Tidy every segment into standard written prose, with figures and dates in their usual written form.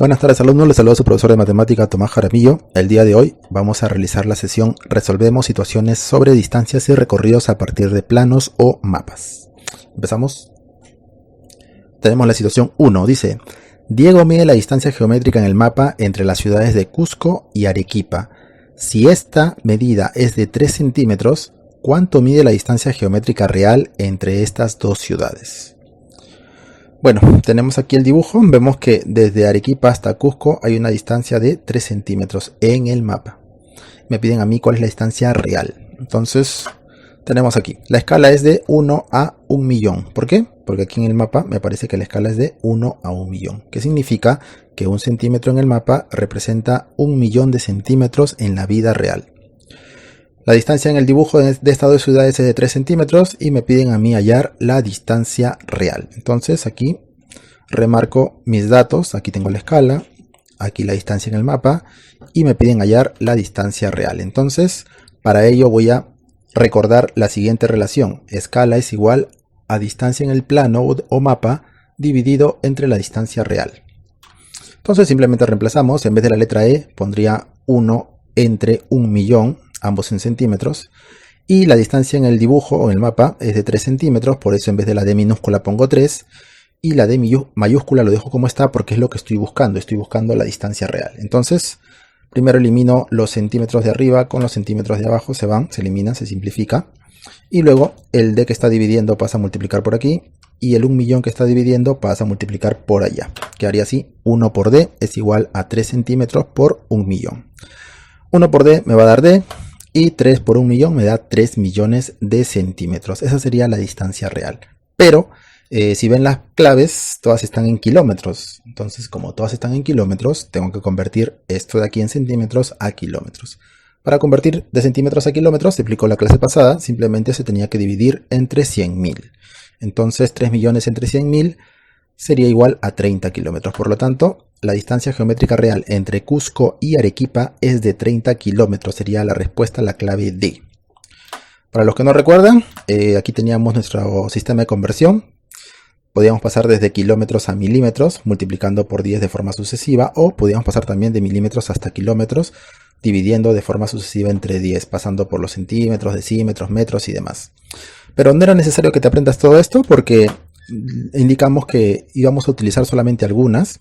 Buenas tardes alumnos, les saluda su profesor de matemática Tomás Jaramillo. El día de hoy vamos a realizar la sesión Resolvemos situaciones sobre distancias y recorridos a partir de planos o mapas. Empezamos. Tenemos la situación 1, dice: Diego mide la distancia geométrica en el mapa entre las ciudades de Cusco y Arequipa. Si esta medida es de 3 centímetros, ¿cuánto mide la distancia geométrica real entre estas dos ciudades? Bueno, tenemos aquí el dibujo, vemos que desde Arequipa hasta Cusco hay una distancia de 3 centímetros en el mapa. Me piden a mí cuál es la distancia real. Entonces, tenemos aquí, la escala es de 1 a 1 millón. ¿Por qué? Porque aquí en el mapa me parece que la escala es de 1 a 1 millón. ¿Qué significa? Que 1 centímetro en el mapa representa 1 millón de centímetros en la vida real. La distancia en el dibujo de estas dos ciudades es de 3 centímetros y me piden a mí hallar la distancia real. Entonces aquí remarco mis datos, aquí tengo la escala, aquí la distancia en el mapa y me piden hallar la distancia real. Entonces para ello voy a recordar la siguiente relación: escala es igual a distancia en el plano o mapa dividido entre la distancia real. Entonces simplemente reemplazamos, en vez de la letra E pondría 1 entre 1 millón, ambos en centímetros, y la distancia en el dibujo o en el mapa es de 3 centímetros, por eso en vez de la D minúscula pongo 3, y la D mayúscula lo dejo como está porque es lo que estoy buscando la distancia real. Entonces, primero elimino los centímetros de arriba con los centímetros de abajo, se eliminan, se simplifica, y luego el D que está dividiendo pasa a multiplicar por aquí, y el 1 millón que está dividiendo pasa a multiplicar por allá. Quedaría así: 1 por D es igual a 3 centímetros por 1 millón. 1 por D me va a dar D, y 3 por 1 millón me da 3 millones de centímetros. Esa sería la distancia real. Pero si ven las claves, todas están en kilómetros. Entonces, como todas están en kilómetros, tengo que convertir esto de aquí en centímetros a kilómetros. Para convertir de centímetros a kilómetros, se explicó la clase pasada, simplemente se tenía que dividir entre 100.000. Entonces 3 millones entre 100.000 sería igual a 30 kilómetros. Por lo tanto, la distancia geométrica real entre Cusco y Arequipa es de 30 kilómetros. Sería la respuesta a la clave D. Para los que no recuerdan, aquí teníamos nuestro sistema de conversión. Podíamos pasar desde kilómetros a milímetros, multiplicando por 10 de forma sucesiva, o podíamos pasar también de milímetros hasta kilómetros, dividiendo de forma sucesiva entre 10, pasando por los centímetros, decímetros, metros y demás. Pero no era necesario que te aprendas todo esto porque indicamos que íbamos a utilizar solamente algunas,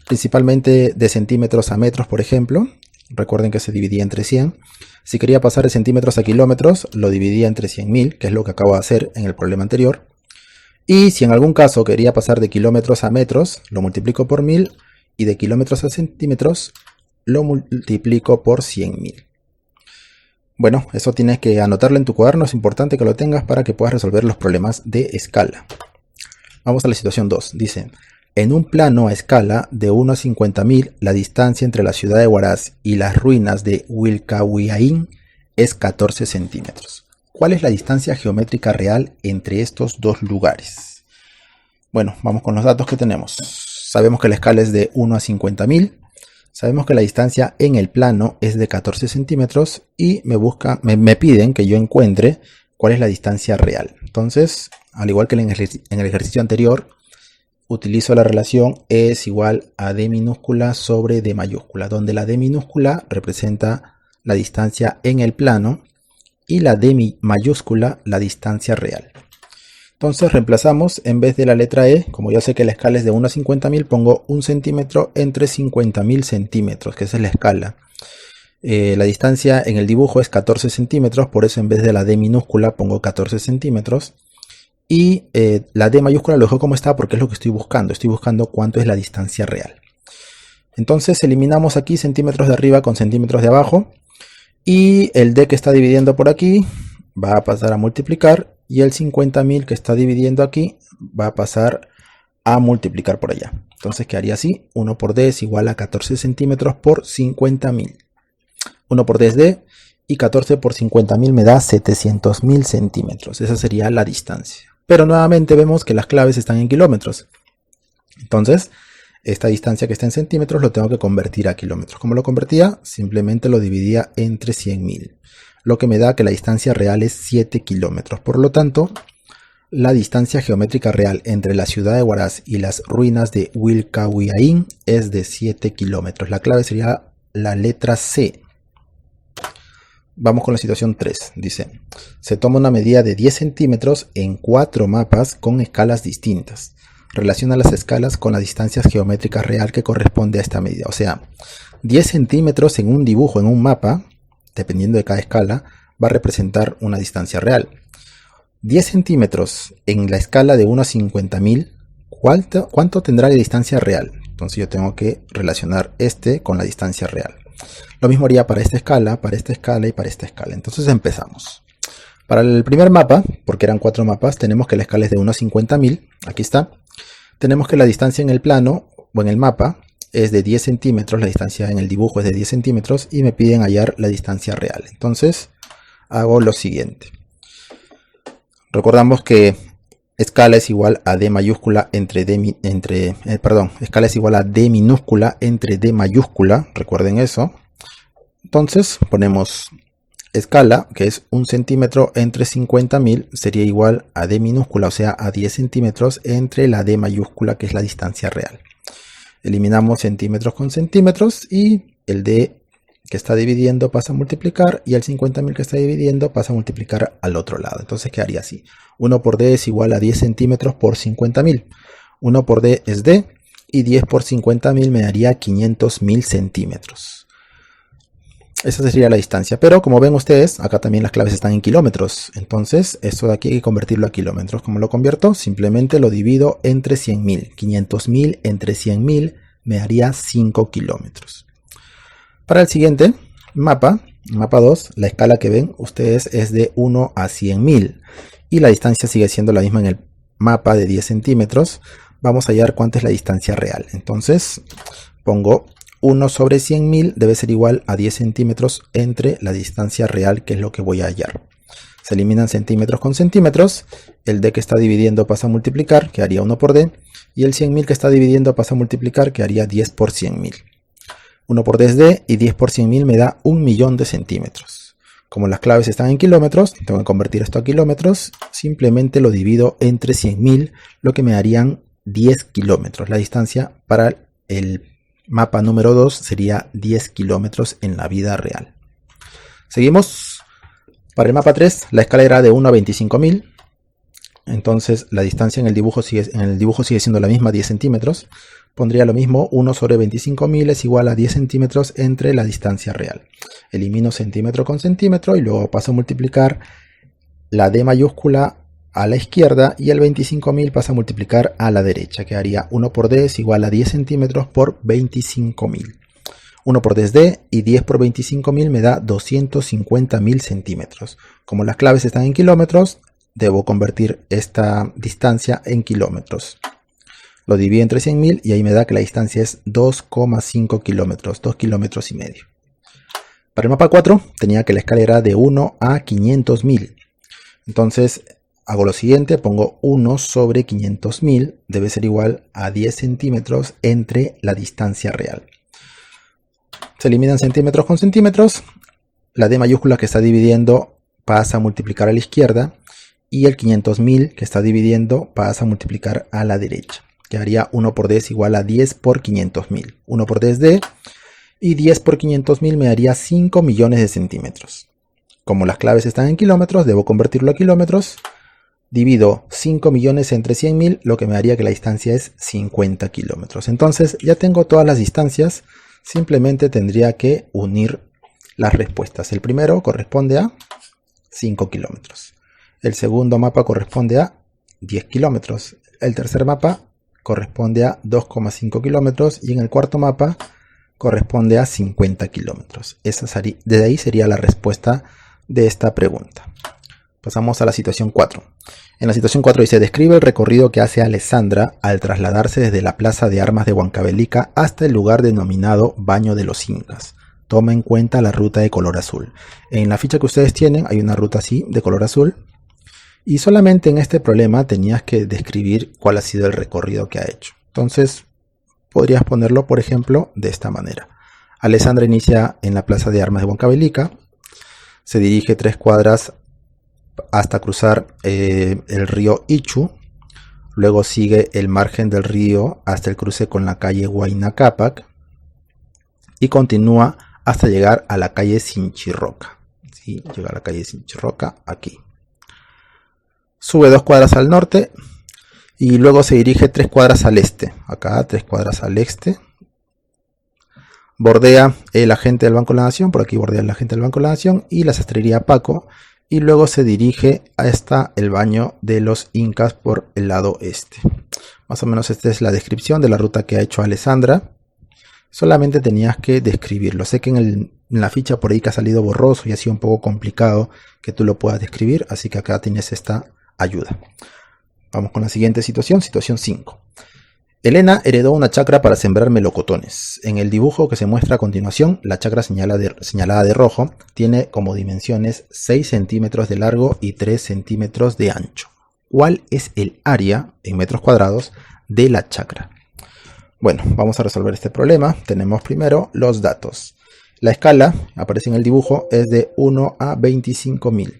principalmente de centímetros a metros, por ejemplo. Recuerden que se dividía entre 100. Si quería pasar de centímetros a kilómetros, lo dividía entre 100.000, que es lo que acabo de hacer en el problema anterior. Y si en algún caso quería pasar de kilómetros a metros, lo multiplico por 1000, y de kilómetros a centímetros, lo multiplico por 100.000. Bueno, eso tienes que anotarlo en tu cuaderno, es importante que lo tengas para que puedas resolver los problemas de escala. Vamos a la situación 2. Dice: en un plano a escala de 1 a 50.000, la distancia entre la ciudad de Huaraz y las ruinas de Wilcahuiaín es 14 centímetros. ¿Cuál es la distancia geométrica real entre estos dos lugares? Bueno, vamos con los datos que tenemos. Sabemos que la escala es de 1 a 50.000. Sabemos que la distancia en el plano es de 14 centímetros y me piden que yo encuentre cuál es la distancia real. Entonces, al igual que en el ejercicio anterior, utilizo la relación E es igual a D minúscula sobre D mayúscula, donde la D minúscula representa la distancia en el plano y la D mayúscula la distancia real. Entonces reemplazamos, en vez de la letra E, como ya sé que la escala es de 1 a 50.000, pongo 1 centímetro entre 50.000 centímetros, que esa es la escala. La distancia en el dibujo es 14 centímetros, por eso en vez de la D minúscula pongo 14 centímetros. Y la D mayúscula lo dejo como está porque es lo que estoy buscando. Estoy buscando cuánto es la distancia real. Entonces eliminamos aquí centímetros de arriba con centímetros de abajo. Y el D que está dividiendo por aquí va a pasar a multiplicar. Y el 50.000 que está dividiendo aquí va a pasar a multiplicar por allá. Entonces quedaría así: 1 por D es igual a 14 centímetros por 50.000. 1 por D es D. Y 14 por 50.000 me da 700.000 centímetros. Esa sería la distancia. Pero nuevamente vemos que las claves están en kilómetros. Entonces, esta distancia que está en centímetros lo tengo que convertir a kilómetros. ¿Cómo lo convertía? Simplemente lo dividía entre 100.000. Lo que me da que la distancia real es 7 kilómetros. Por lo tanto, La distancia geométrica real entre la ciudad de Huaraz y las ruinas de Wilcahuiaín es de 7 kilómetros. La clave sería la letra C. Vamos con la situación 3. Dice, se toma una medida de 10 centímetros en 4 mapas con escalas distintas. Relaciona las escalas con la distancia geométrica real que corresponde a esta medida. O sea, 10 centímetros en un dibujo, en un mapa, dependiendo de cada escala, va a representar una distancia real. 10 centímetros en la escala de 1 a 50.000, ¿cuánto tendrá la distancia real? Entonces yo tengo que relacionar este con la distancia real. Lo mismo haría para esta escala y para esta escala. Entonces empezamos. Para el primer mapa, porque eran 4 mapas, tenemos que la escala es de 1 a 50.000. Aquí está. Tenemos que la distancia en el plano o en el mapa es de 10 centímetros. La distancia en el dibujo es de 10 centímetros y me piden hallar la distancia real. Entonces hago lo siguiente. Recordamos que escala es igual a D mayúscula escala es igual a D minúscula entre D mayúscula, recuerden eso. Entonces ponemos escala, que es 1 centímetro entre 50.000, sería igual a D minúscula, o sea a 10 centímetros entre la D mayúscula, que es la distancia real. Eliminamos centímetros con centímetros y el D que está dividiendo pasa a multiplicar y el 50.000 que está dividiendo pasa a multiplicar al otro lado. Entonces quedaría así. 1 por D es igual a 10 centímetros por 50.000. 1 por D es D y 10 por 50.000 me daría 500.000 centímetros. Esa sería la distancia. Pero como ven ustedes, acá también las claves están en kilómetros. Entonces esto de aquí hay que convertirlo a kilómetros. ¿Cómo lo convierto? Simplemente lo divido entre 100.000. 500.000 entre 100.000 me daría 5 kilómetros. Para el siguiente mapa 2, la escala que ven ustedes es de 1 a 100.000 y la distancia sigue siendo la misma en el mapa de 10 centímetros. Vamos a hallar cuánta es la distancia real. Entonces pongo 1 sobre 100.000 debe ser igual a 10 centímetros entre la distancia real, que es lo que voy a hallar. Se eliminan centímetros con centímetros, el D que está dividiendo pasa a multiplicar, que haría 1 por D, y el 100.000 que está dividiendo pasa a multiplicar, que haría 10 por 100.000. 1 por D es D y 10 por 100.000 me da 1.000.000 de centímetros. Como las claves están en kilómetros, tengo que convertir esto a kilómetros. Simplemente lo divido entre 100.000, lo que me darían 10 kilómetros. La distancia para el mapa número 2 sería 10 kilómetros en la vida real. Seguimos. Para el mapa 3, la escala era de 1 a 25.000. Entonces la distancia en el dibujo sigue siendo la misma, 10 centímetros. Pondría lo mismo, 1 sobre 25.000 es igual a 10 centímetros entre la distancia real. Elimino centímetro con centímetro y luego paso a multiplicar la D mayúscula a la izquierda y el 25.000 pasa a multiplicar a la derecha. Quedaría 1 por D es igual a 10 centímetros por 25.000. 1 por D es D y 10 por 25.000 me da 250.000 centímetros. Como las claves están en kilómetros, debo convertir esta distancia en kilómetros. Lo divido entre 100.000 y ahí me da que la distancia es 2,5 kilómetros, 2 kilómetros y medio. Para el mapa 4 tenía que la escala era de 1 a 500.000. Entonces hago lo siguiente, pongo 1 sobre 500.000, debe ser igual a 10 centímetros entre la distancia real. Se eliminan centímetros con centímetros, la D mayúscula que está dividiendo pasa a multiplicar a la izquierda y el 500.000 que está dividiendo pasa a multiplicar a la derecha. Quedaría 1 por D es igual a 10 por 500.000. 1 por D es D y 10 por 500.000 me daría 5 millones de centímetros. Como las claves están en kilómetros, debo convertirlo a kilómetros. Divido 5 millones entre 100.000, lo que me daría que la distancia es 50 kilómetros. Entonces ya tengo todas las distancias, simplemente tendría que unir las respuestas. El primero corresponde a 5 kilómetros. El segundo mapa corresponde a 10 kilómetros. El tercer mapa corresponde a 2,5 kilómetros y en el cuarto mapa corresponde a 50 kilómetros. Desde ahí sería la respuesta de esta pregunta. Pasamos a la situación 4. En la situación 4 dice, describe el recorrido que hace Alessandra al trasladarse desde la plaza de armas de Huancavelica hasta el lugar denominado Baño de los Incas. Toma en cuenta la ruta de color azul. En la ficha que ustedes tienen hay una ruta así de color azul. Y solamente en este problema tenías que describir cuál ha sido el recorrido que ha hecho. Entonces, podrías ponerlo, por ejemplo, de esta manera. Alessandra inicia en la plaza de armas de Huancavelica, se dirige 3 cuadras hasta cruzar el río Ichu. Luego sigue el margen del río hasta el cruce con la calle Huayna Cápac y continúa hasta llegar a la calle Sinchirroca. ¿Sí? Llega a la calle Sinchirroca aquí. Sube 2 cuadras al norte y luego se dirige 3 cuadras al este. Acá 3 cuadras al este. Bordea el agente del Banco de la Nación, por aquí bordea el agente del Banco de la Nación y la sastrería Paco. Y luego se dirige hasta el baño de los Incas por el lado este. Más o menos esta es la descripción de la ruta que ha hecho Alessandra. Solamente tenías que describirlo. Sé que en la ficha por ahí que ha salido borroso y ha sido un poco complicado que tú lo puedas describir, así que acá tienes esta ayuda. Vamos con la siguiente situación, situación 5. Elena heredó una chacra para sembrar melocotones. En el dibujo que se muestra a continuación, la chacra señalada de rojo tiene como dimensiones 6 centímetros de largo y 3 centímetros de ancho. ¿Cuál es el área en metros cuadrados de la chacra? Bueno, vamos a resolver este problema. Tenemos primero los datos. La escala, aparece en el dibujo, es de 1 a 25.000.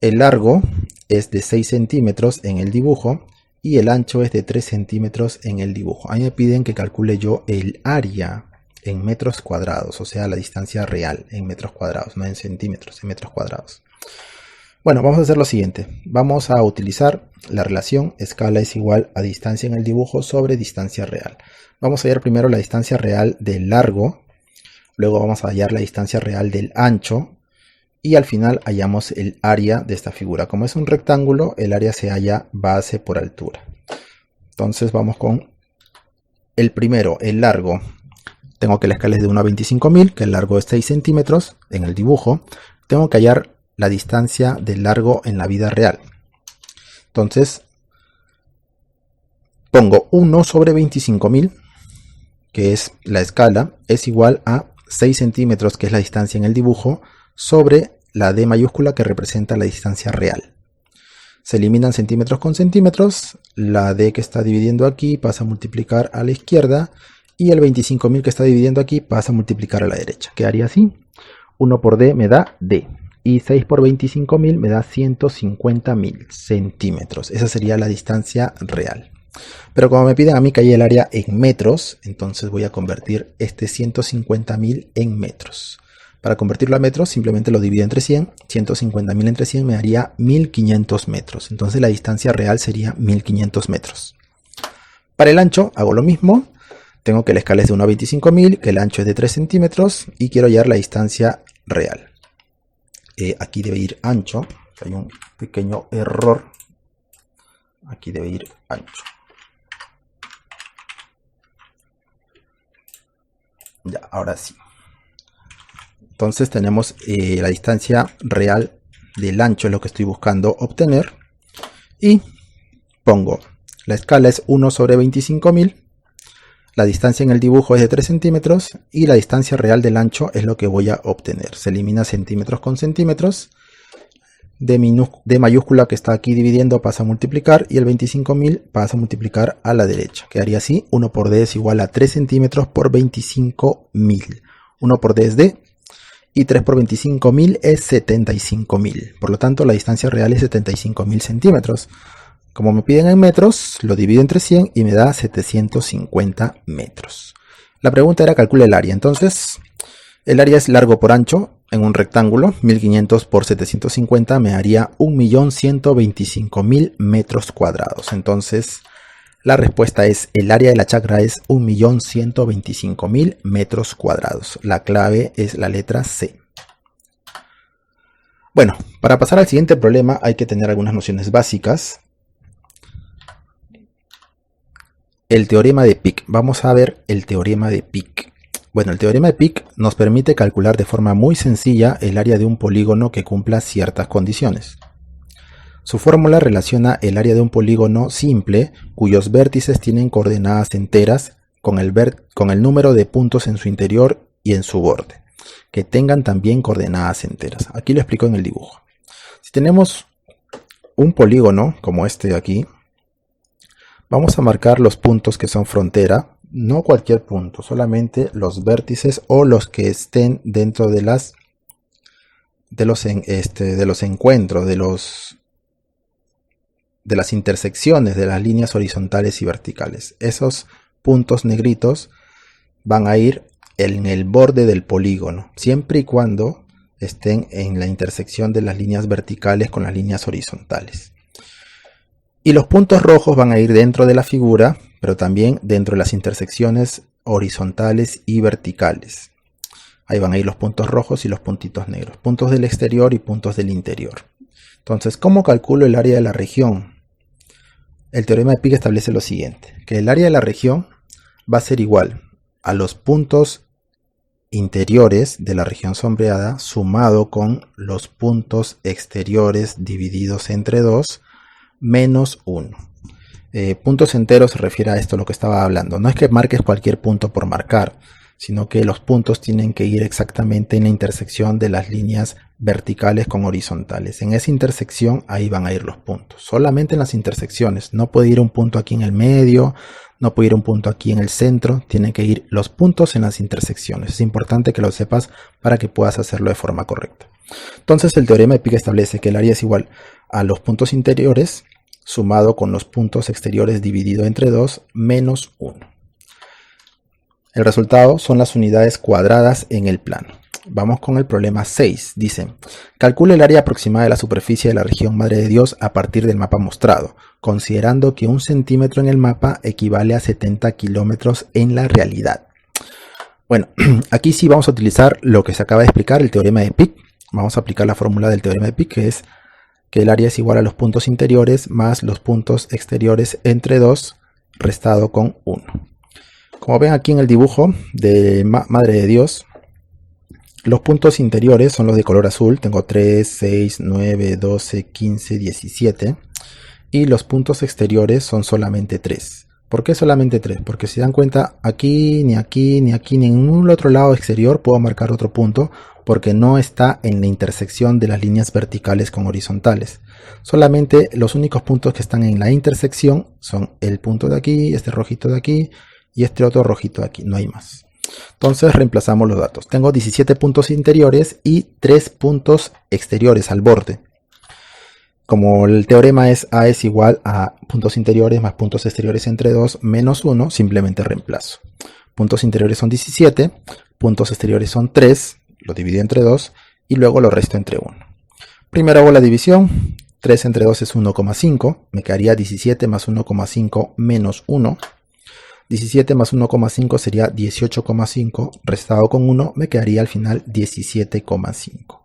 El largo es de 6 centímetros en el dibujo. Y el ancho es de 3 centímetros en el dibujo. Ahí me piden que calcule yo el área en metros cuadrados, o sea, la distancia real en metros cuadrados, no en centímetros, en metros cuadrados. Bueno, vamos a hacer lo siguiente. Vamos a utilizar la relación escala es igual a distancia en el dibujo sobre distancia real. Vamos a hallar primero la distancia real del largo, luego vamos a hallar la distancia real del ancho, y al final hallamos el área de esta figura. Como es un rectángulo, el área se halla base por altura. Entonces vamos con el primero, el largo. Tengo que la escala es de 1 a 25.000, que el largo es 6 centímetros en el dibujo. Tengo que hallar la distancia del largo en la vida real. Entonces pongo 1 sobre 25.000, que es la escala, es igual a 6 centímetros, que es la distancia en el dibujo, sobre la D mayúscula que representa la distancia real. Se eliminan centímetros con centímetros, la D que está dividiendo aquí pasa a multiplicar a la izquierda y el 25.000 que está dividiendo aquí pasa a multiplicar a la derecha. Quedaría así, 1 por D me da D y 6 por 25.000 me da 150.000 centímetros. Esa sería la distancia real. Pero como me piden a mí que haya el área en metros, entonces voy a convertir este 150.000 en metros. Para convertirlo a metros simplemente lo divido entre 100, 150.000 entre 100 me daría 1500 metros. Entonces la distancia real sería 1500 metros. Para el ancho hago lo mismo. Tengo que la escala es de 1 a 25.000, que el ancho es de 3 centímetros y quiero hallar la distancia real. Aquí debe ir ancho. Hay un pequeño error. Aquí debe ir ancho. Ya, ahora sí. Entonces tenemos la distancia real del ancho, es lo que estoy buscando obtener. Y pongo, la escala es 1 sobre 25.000. La distancia en el dibujo es de 3 centímetros. Y la distancia real del ancho es lo que voy a obtener. Se elimina centímetros con centímetros. D mayúscula que está aquí dividiendo pasa a multiplicar. Y el 25.000 pasa a multiplicar a la derecha. Quedaría así, 1 por D es igual a 3 centímetros por 25.000. 1 por D es D. Y 3 por 25.000 es 75.000. Por lo tanto, la distancia real es 75.000 centímetros. Como me piden en metros, lo divido entre 100 y me da 750 metros. La pregunta era calcula el área. Entonces, el área es largo por ancho en un rectángulo. 1500 por 750 me haría 1.125.000 metros cuadrados. Entonces, la respuesta es, el área de la chacra es 1.125.000 metros cuadrados. La clave es la letra C. Bueno, para pasar al siguiente problema hay que tener algunas nociones básicas. El teorema de Pick. Vamos a ver el teorema de Pick. Bueno, el teorema de Pick nos permite calcular de forma muy sencilla el área de un polígono que cumpla ciertas condiciones. Su fórmula relaciona el área de un polígono simple cuyos vértices tienen coordenadas enteras con el número de puntos en su interior y en su borde, que tengan también coordenadas enteras. Aquí lo explico en el dibujo. Si tenemos un polígono como este de aquí, vamos a marcar los puntos que son frontera, no cualquier punto, solamente los vértices o los que estén dentro de las los encuentros, de las intersecciones de las líneas horizontales y verticales. Esos puntos negritos van a ir en el borde del polígono, siempre y cuando estén en la intersección de las líneas verticales con las líneas horizontales. Y los puntos rojos van a ir dentro de la figura, pero también dentro de las intersecciones horizontales y verticales. Ahí van a ir los puntos rojos y los puntitos negros, puntos del exterior y puntos del interior. Entonces, ¿cómo calculo el área de la región? El teorema de Pick establece lo siguiente, que el área de la región va a ser igual a los puntos interiores de la región sombreada sumado con los puntos exteriores divididos entre 2 menos 1. Puntos enteros se refiere a esto lo que estaba hablando. No es que marques cualquier punto por marcar, sino que los puntos tienen que ir exactamente en la intersección de las líneas verticales con horizontales. En esa intersección ahí van a ir los puntos. Solamente en las intersecciones. No puede ir un punto aquí en el medio, no puede ir un punto aquí en el centro. Tienen que ir los puntos en las intersecciones. Es importante que lo sepas para que puedas hacerlo de forma correcta. Entonces el teorema de Pick establece que el área es igual a los puntos interiores sumado con los puntos exteriores dividido entre 2 menos 1. El resultado son las unidades cuadradas en el plano. Vamos con el problema 6. Dice, calcule el área aproximada de la superficie de la región Madre de Dios a partir del mapa mostrado, considerando que 1 centímetro en el mapa equivale a 70 kilómetros en la realidad. Bueno, aquí sí vamos a utilizar lo que se acaba de explicar, el teorema de Pick. Vamos a aplicar la fórmula del teorema de Pick, que es que el área es igual a los puntos interiores más los puntos exteriores entre 2 restado con 1. Como ven aquí en el dibujo de Madre de Dios, los puntos interiores son los de color azul. Tengo 3, 6, 9, 12, 15, 17. Y los puntos exteriores son solamente 3. ¿Por qué solamente 3? Porque si dan cuenta, aquí, ni aquí, ni aquí, ni en ningún otro lado exterior puedo marcar otro punto, porque no está en la intersección de las líneas verticales con horizontales. Solamente los únicos puntos que están en la intersección son el punto de aquí, este rojito de aquí, y este otro rojito de aquí, no hay más. Entonces reemplazamos los datos. Tengo 17 puntos interiores y 3 puntos exteriores al borde. Como el teorema es A es igual a puntos interiores más puntos exteriores entre 2 menos 1, simplemente reemplazo. Puntos interiores son 17, puntos exteriores son 3, lo divido entre 2 y luego lo resto entre 1. Primero hago la división, 3 entre 2 es 1,5, me quedaría 17 más 1,5 menos 1. 17 más 1,5 sería 18,5, restado con 1 me quedaría al final 17,5.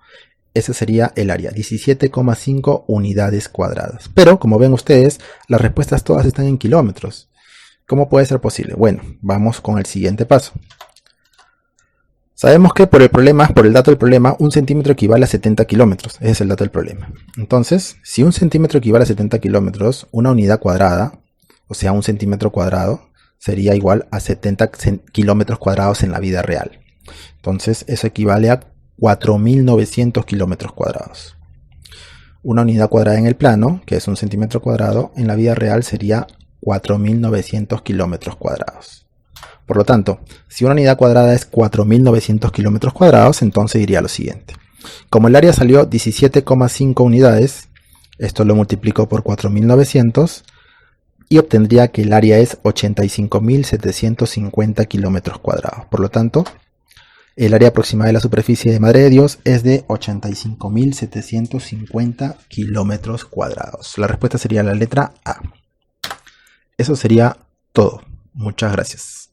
Ese sería el área, 17,5 unidades cuadradas. Pero como ven ustedes, las respuestas todas están en kilómetros. ¿Cómo puede ser posible? Bueno, vamos con el siguiente paso. Sabemos que por el dato del problema, 1 centímetro equivale a 70 kilómetros. Ese es el dato del problema. Entonces, si 1 centímetro equivale a 70 kilómetros, una unidad cuadrada, o sea 1 centímetro cuadrado, sería igual a 70 kilómetros cuadrados en la vida real. Entonces eso equivale a 4.900 kilómetros cuadrados. Una unidad cuadrada en el plano, que es 1 centímetro cuadrado, en la vida real sería 4.900 kilómetros cuadrados. Por lo tanto, si una unidad cuadrada es 4.900 kilómetros cuadrados, entonces diría lo siguiente. Como el área salió 17,5 unidades, esto lo multiplico por 4.900, y obtendría que el área es 85.750 kilómetros cuadrados. Por lo tanto, el área aproximada de la superficie de Madre de Dios es de 85.750 kilómetros cuadrados. La respuesta sería la letra A. Eso sería todo. Muchas gracias.